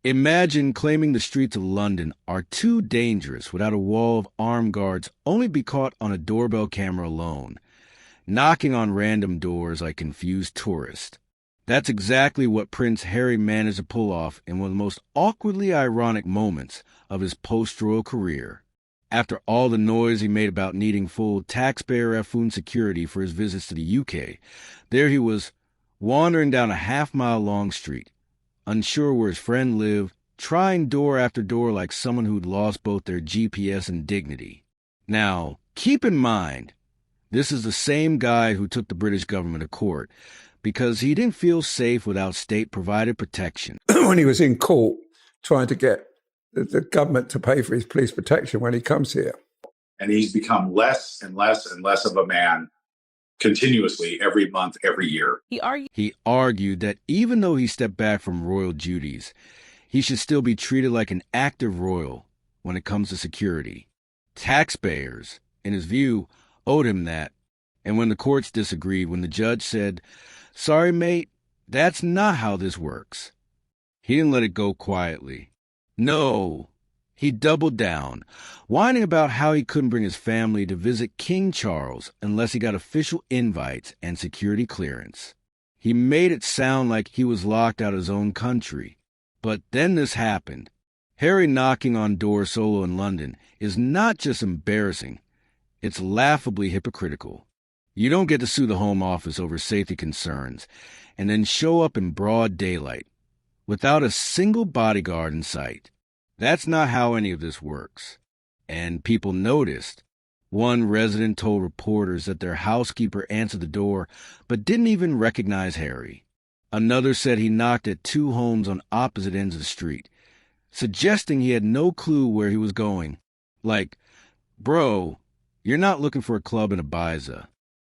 Imagine claiming the streets of London are too dangerous without a wall of armed guards only be caught on a doorbell camera alone, knocking on random doors like confused tourists. That's exactly what Prince Harry managed to pull off in one of the most awkwardly ironic moments of his post-royal career. After all the noise he made about needing full taxpayer-affluent security for his visits to the UK, there he was, wandering down a half-mile-long street, unsure where his friend lived, trying door after door like someone who'd lost both their GPS and dignity. Now, keep in mind, this is the same guy who took the British government to court because he didn't feel safe without state-provided protection. When he was in court trying to get the government to pay for his police protection when he comes here. And he's become less and less and less of a man continuously every month, every year. He argued that even though he stepped back from royal duties, he should still be treated like an active royal when it comes to security. Taxpayers, in his view, owed him that, and when the courts disagreed, when the judge said, "Sorry, mate, that's not how this works," he didn't let it go quietly. No, he doubled down, whining about how he couldn't bring his family to visit King Charles unless he got official invites and security clearance. He made it sound like he was locked out of his own country. But then this happened. Harry knocking on doors solo in London is not just embarrassing, it's laughably hypocritical. You don't get to sue the Home Office over safety concerns and then show up in broad daylight without a single bodyguard in sight. That's not how any of this works. And people noticed. One resident told reporters that their housekeeper answered the door but didn't even recognize Harry. Another said he knocked at 2 homes on opposite ends of the street, suggesting he had no clue where he was going. Like, bro, you're not looking for a club in Ibiza.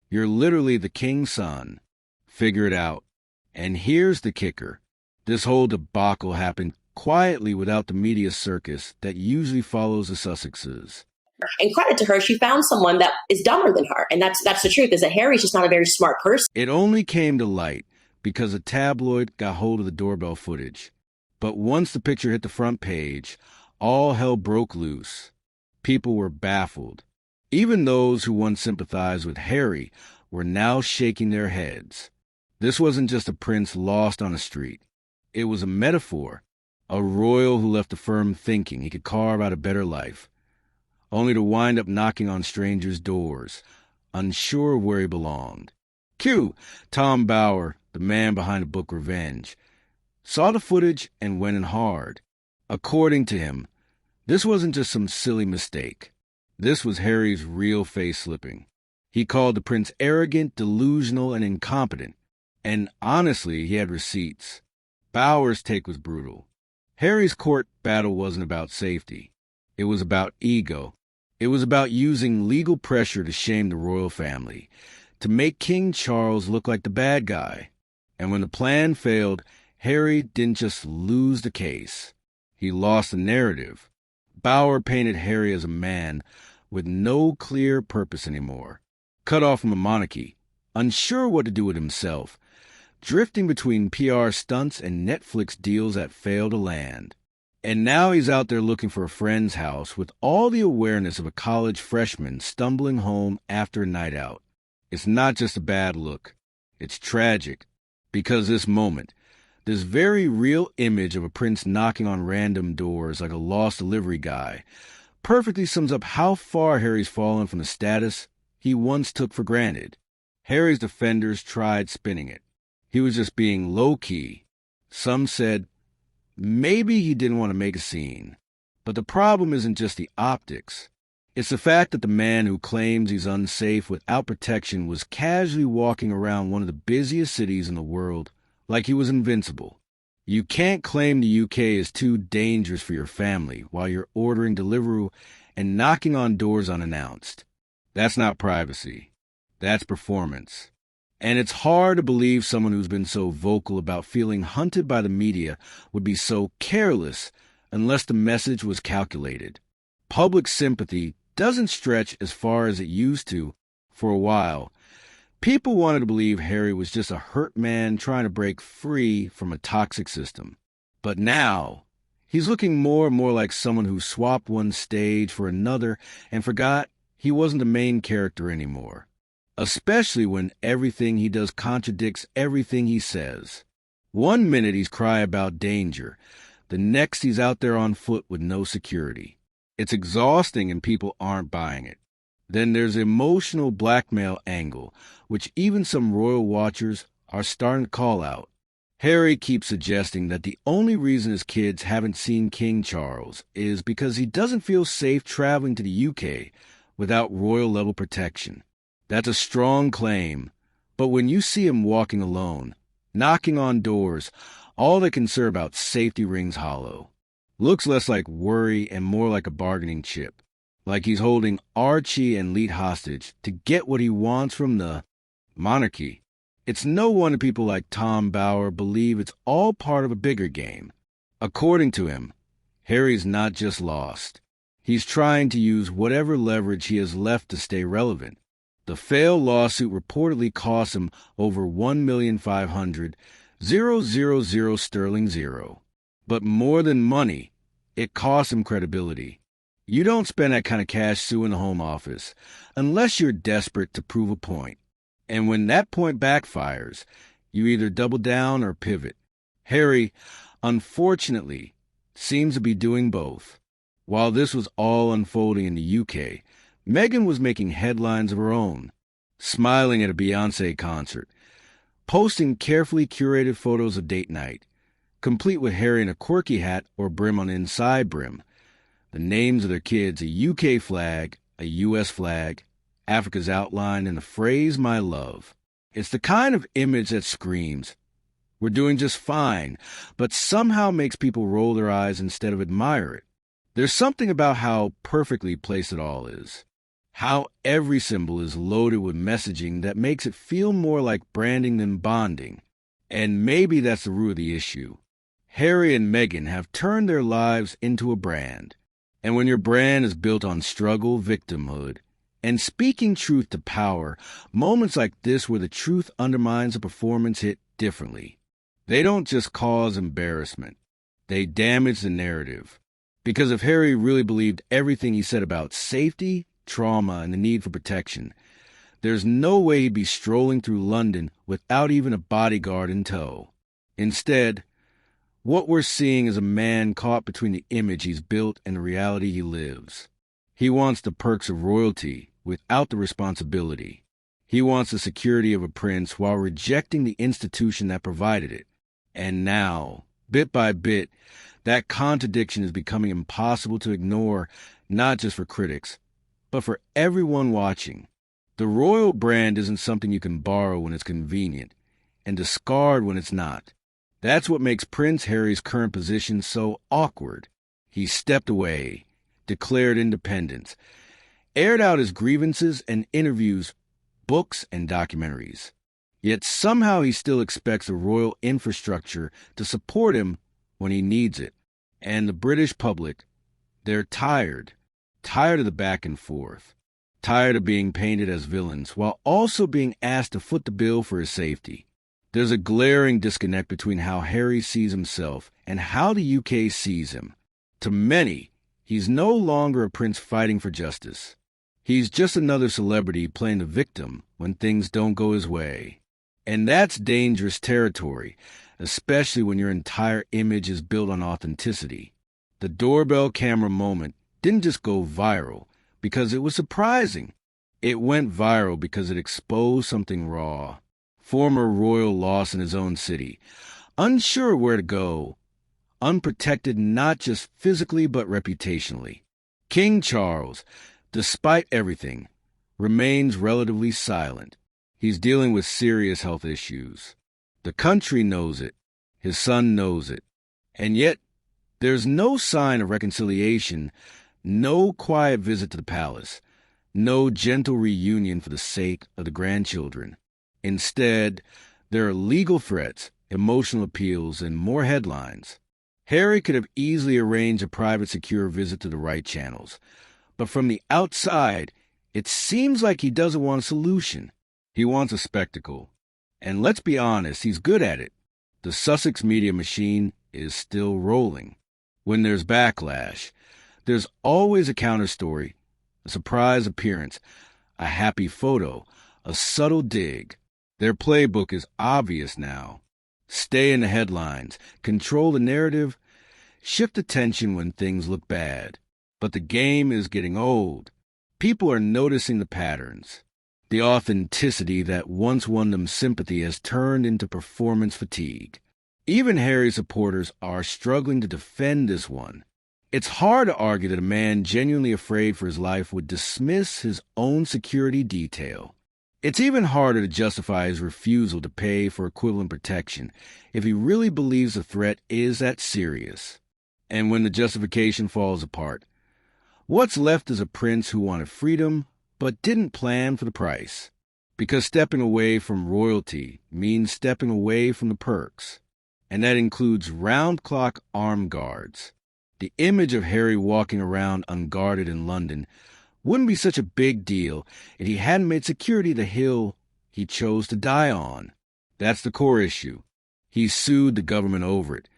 You're literally the king's son. Figure it out. And here's the kicker. This whole debacle happened quietly without the media circus that usually follows the Sussexes. And credit to her, she found someone that is dumber than her. And that's the truth, is that Harry's just not a very smart person. It only came to light because a tabloid got hold of the doorbell footage. But once the picture hit the front page, all hell broke loose. People were baffled. Even those who once sympathized with Harry were now shaking their heads. This wasn't just a prince lost on a street. It was a metaphor, a royal who left the firm thinking he could carve out a better life, only to wind up knocking on strangers' doors, unsure of where he belonged. Cue Tom Bower, the man behind the book Revenge, saw the footage and went in hard. According to him, this wasn't just some silly mistake. This was Harry's real face slipping. He called the prince arrogant, delusional, and incompetent. And honestly, he had receipts. Bower's take was brutal. Harry's court battle wasn't about safety. It was about ego. It was about using legal pressure to shame the royal family, to make King Charles look like the bad guy. And when the plan failed, Harry didn't just lose the case. He lost the narrative. Bower painted Harry as a man with no clear purpose anymore, cut off from a monarchy, unsure what to do with himself, drifting between PR stunts and Netflix deals that failed to land. And now he's out there looking for a friend's house with all the awareness of a college freshman stumbling home after a night out. It's not just a bad look. It's tragic, because this moment, this very real image of a prince knocking on random doors like a lost delivery guy, perfectly sums up how far Harry's fallen from the status he once took for granted. Harry's defenders tried spinning it. He was just being low-key. Some said maybe he didn't want to make a scene. But the problem isn't just the optics. It's the fact that the man who claims he's unsafe without protection was casually walking around one of the busiest cities in the world like he was invincible. You can't claim the UK is too dangerous for your family while you're ordering Deliveroo and knocking on doors unannounced. That's not privacy. That's performance. And it's hard to believe someone who's been so vocal about feeling hunted by the media would be so careless unless the message was calculated. Public sympathy doesn't stretch as far as it used to for a while. People wanted to believe Harry was just a hurt man trying to break free from a toxic system. But now, He's looking more and more like someone who swapped one stage for another and forgot he wasn't the main character anymore. Especially when everything he does contradicts everything he says. One minute he's crying about danger. The next he's out there on foot with no security. It's exhausting and people aren't buying it. Then there's the emotional blackmail angle, which even some royal watchers are starting to call out. Harry keeps suggesting that the only reason his kids haven't seen King Charles is because he doesn't feel safe traveling to the UK without royal-level protection. That's a strong claim, but when you see him walking alone, knocking on doors, all that concern about safety rings hollow. Looks less like worry and more like a bargaining chip, like he's holding Archie and Leet hostage to get what he wants from the monarchy. It's no wonder people like Tom Bower believe it's all part of a bigger game. According to him, Harry's not just lost. He's trying to use whatever leverage he has left to stay relevant. The failed lawsuit reportedly cost him over $1,500,000 sterling zero. But more than money, it costs him credibility. You don't spend that kind of cash suing the Home Office unless you're desperate to prove a point. And when that point backfires, you either double down or pivot. Harry, unfortunately, seems to be doing both. While this was all unfolding in the UK, Meghan was making headlines of her own, smiling at a Beyoncé concert, posting carefully curated photos of date night, complete with Harry in a quirky hat or brim on the inside brim, the names of their kids, a UK flag, a US flag, Africa's outline, and the phrase, my love. It's the kind of image that screams, we're doing just fine, but somehow makes people roll their eyes instead of admire it. There's something about how perfectly placed it all is. How every symbol is loaded with messaging that makes it feel more like branding than bonding. And maybe that's the root of the issue. Harry and Meghan have turned their lives into a brand. And when your brand is built on struggle, victimhood, and speaking truth to power, moments like this where the truth undermines a performance hit differently. They don't just cause embarrassment. They damage the narrative. Because if Harry really believed everything he said about safety, trauma, and the need for protection, there's no way he'd be strolling through London without even a bodyguard in tow. Instead, what we're seeing is a man caught between the image he's built and the reality he lives. He wants the perks of royalty without the responsibility. He wants the security of a prince while rejecting the institution that provided it. And now, bit by bit, that contradiction is becoming impossible to ignore, not just for critics, but for everyone watching. The royal brand isn't something you can borrow when it's convenient and discard when it's not. That's what makes Prince Harry's current position so awkward. He stepped away, declared independence, aired out his grievances and interviews, books and documentaries. Yet somehow he still expects the royal infrastructure to support him when he needs it. And the British public, they're tired of the back and forth, tired of being painted as villains while also being asked to foot the bill for his safety. There's a glaring disconnect between how Harry sees himself and how the UK sees him. To many, he's no longer a prince fighting for justice. He's just another celebrity playing the victim when things don't go his way. And that's dangerous territory, especially when your entire image is built on authenticity. The doorbell camera moment didn't just go viral because it was surprising. It went viral because it exposed something raw. Former royal lost in his own city, unsure where to go, unprotected not just physically but reputationally. King Charles, despite everything, remains relatively silent. He's dealing with serious health issues. The country knows it. His son knows it. And yet, there's no sign of reconciliation, no quiet visit to the palace, no gentle reunion for the sake of the grandchildren. Instead, there are legal threats, emotional appeals, and more headlines. Harry could have easily arranged a private, secure visit to the right channels. But from the outside, it seems like he doesn't want a solution. He wants a spectacle. And let's be honest, he's good at it. The Sussex media machine is still rolling. When there's backlash, there's always a counterstory, a surprise appearance, a happy photo, a subtle dig. Their playbook is obvious now. Stay in the headlines, control the narrative, shift attention when things look bad. But the game is getting old. People are noticing the patterns. The authenticity that once won them sympathy has turned into performance fatigue. Even Harry supporters are struggling to defend this one. It's hard to argue that a man genuinely afraid for his life would dismiss his own security detail. It's even harder to justify his refusal to pay for equivalent protection if he really believes the threat is that serious. And when the justification falls apart, what's left is a prince who wanted freedom but didn't plan for the price. Because stepping away from royalty means stepping away from the perks. And that includes round-clock armed guards. The image of Harry walking around unguarded in London wouldn't be such a big deal if he hadn't made security the hill he chose to die on. That's the core issue. He sued the government over it,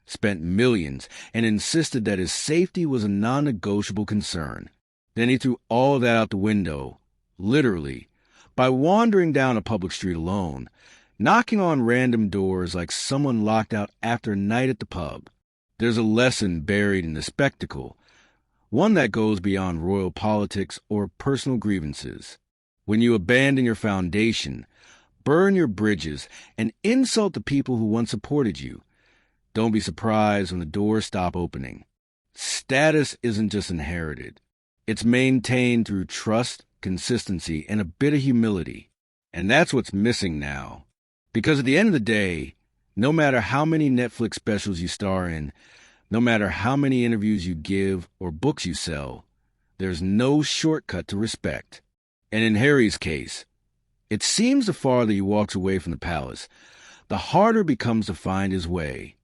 spent millions, and insisted that his safety was a non-negotiable concern. Then he threw all of that out the window, literally, by wandering down a public street alone, knocking on random doors like someone locked out after a night at the pub. There's a lesson buried in the spectacle, one that goes beyond royal politics or personal grievances. When you abandon your foundation, burn your bridges, and insult the people who once supported you, don't be surprised when the doors stop opening. Status isn't just inherited. It's maintained through trust, consistency, and a bit of humility. And that's what's missing now. Because at the end of the day, no matter how many Netflix specials you star in, no matter how many interviews you give or books you sell, there's no shortcut to respect. And in Harry's case, it seems the farther he walks away from the palace, the harder it becomes to find his way.